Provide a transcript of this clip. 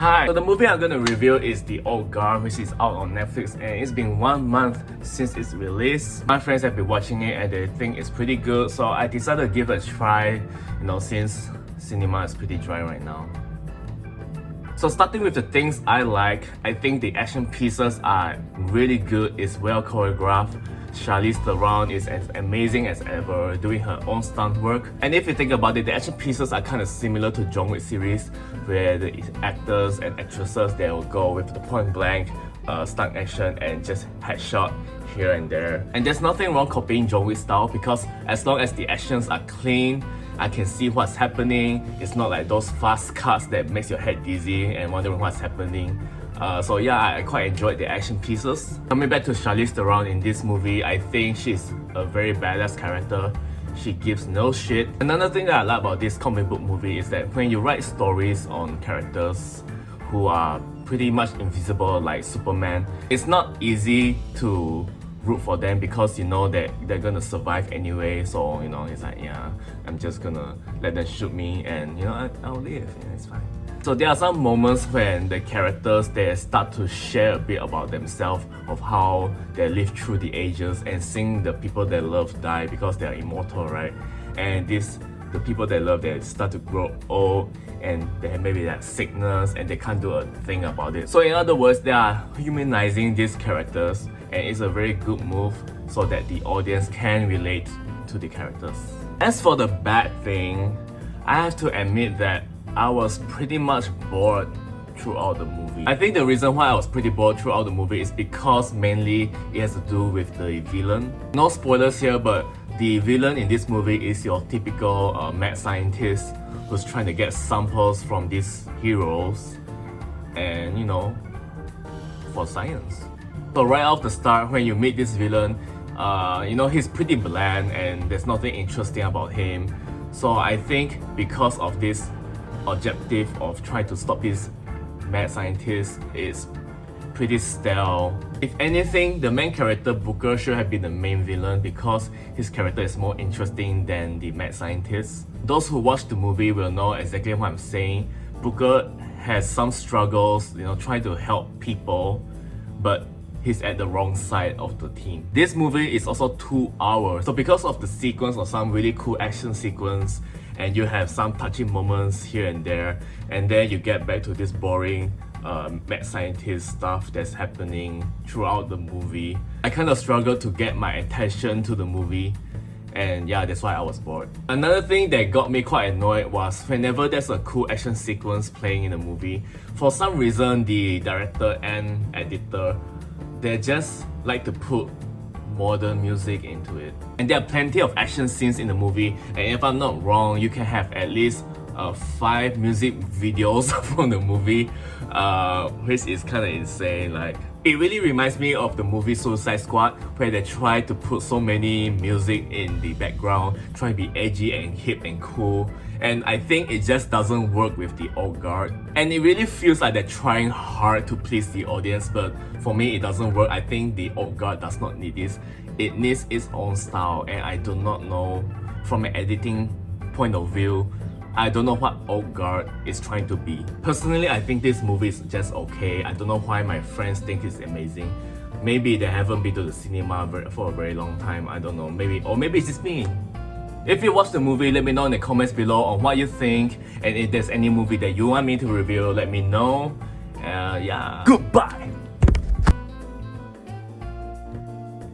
Hi, so the movie I'm gonna review is The Old Guard, which is out on Netflix, and it's been 1 month since its release. My friends have been watching it and they think it's pretty good, so I decided to give it a try, since cinema is pretty dry right now. So starting with the things I like, I think the action pieces are really good, it's well choreographed. Charlize Theron is as amazing as ever, doing her own stunt work. And if you think about it, the action pieces are kind of similar to John Wick series, where the actors and actresses, they will go with the point blank stunt action and just headshot here and there. And there's nothing wrong copying John Wick style, because as long as the actions are clean, I can see what's happening. It's not like those fast cuts that makes your head dizzy and wondering what's happening. So yeah, I quite enjoyed the action pieces. Coming back to Charlize Theron in this movie, I think she's a very badass character. She gives no shit. Another thing that I like about this comic book movie is that when you write stories on characters who are pretty much invisible like Superman, it's not easy to root for them because you know that they're gonna survive anyway. So it's like, yeah, I'm just gonna let them shoot me and I'll live. Yeah, it's fine. So there are some moments when the characters, they start to share a bit about themselves, of how they live through the ages, and seeing the people they love die because they are immortal, right? And the people they love, they start to grow old and they have maybe that sickness and they can't do a thing about it. So in other words, they are humanizing these characters, and it's a very good move so that the audience can relate to the characters. As for the bad thing, I have to admit that I was pretty much bored throughout the movie. I think the reason why I was pretty bored throughout the movie is because mainly it has to do with the villain. No spoilers here, but the villain in this movie is your typical mad scientist who's trying to get samples from these heroes and for science. So right off the start, when you meet this villain, he's pretty bland and there's nothing interesting about him. So I think because of this objective of trying to stop this mad scientist is pretty stale. If anything, the main character Booker should have been the main villain because his character is more interesting than the mad scientist. Those who watch the movie will know exactly what I'm saying. Booker has some struggles, trying to help people, but he's at the wrong side of the team. This movie is also 2 hours, so because of the sequence of some really cool action sequence, and you have some touching moments here and there, and then you get back to this boring mad scientist stuff that's happening throughout the movie. I kind of struggled to get my attention to the movie, and yeah, that's why I was bored. Another thing that got me quite annoyed was whenever there's a cool action sequence playing in the movie, for some reason the director and editor, they just like to put modern music into it. And there are plenty of action scenes in the movie, and if I'm not wrong, you can have at least 5 music videos from the movie, which is kind of insane. Like, it really reminds me of the movie Suicide Squad, where they try to put so many music in the background, try to be edgy and hip and cool. And I think it just doesn't work with The Old Guard. And it really feels like they're trying hard to please the audience, but for me it doesn't work. I think The Old Guard does not need this. It needs its own style, and I do not know, from an editing point of view, I don't know what Old Guard is trying to be. Personally, I think this movie is just okay. I don't know why my friends think it's amazing. Maybe they haven't been to the cinema for a very long time. I don't know. Maybe it's just me. If you watch the movie, let me know in the comments below on what you think, and if there's any movie that you want me to review, let me know. Yeah. Goodbye!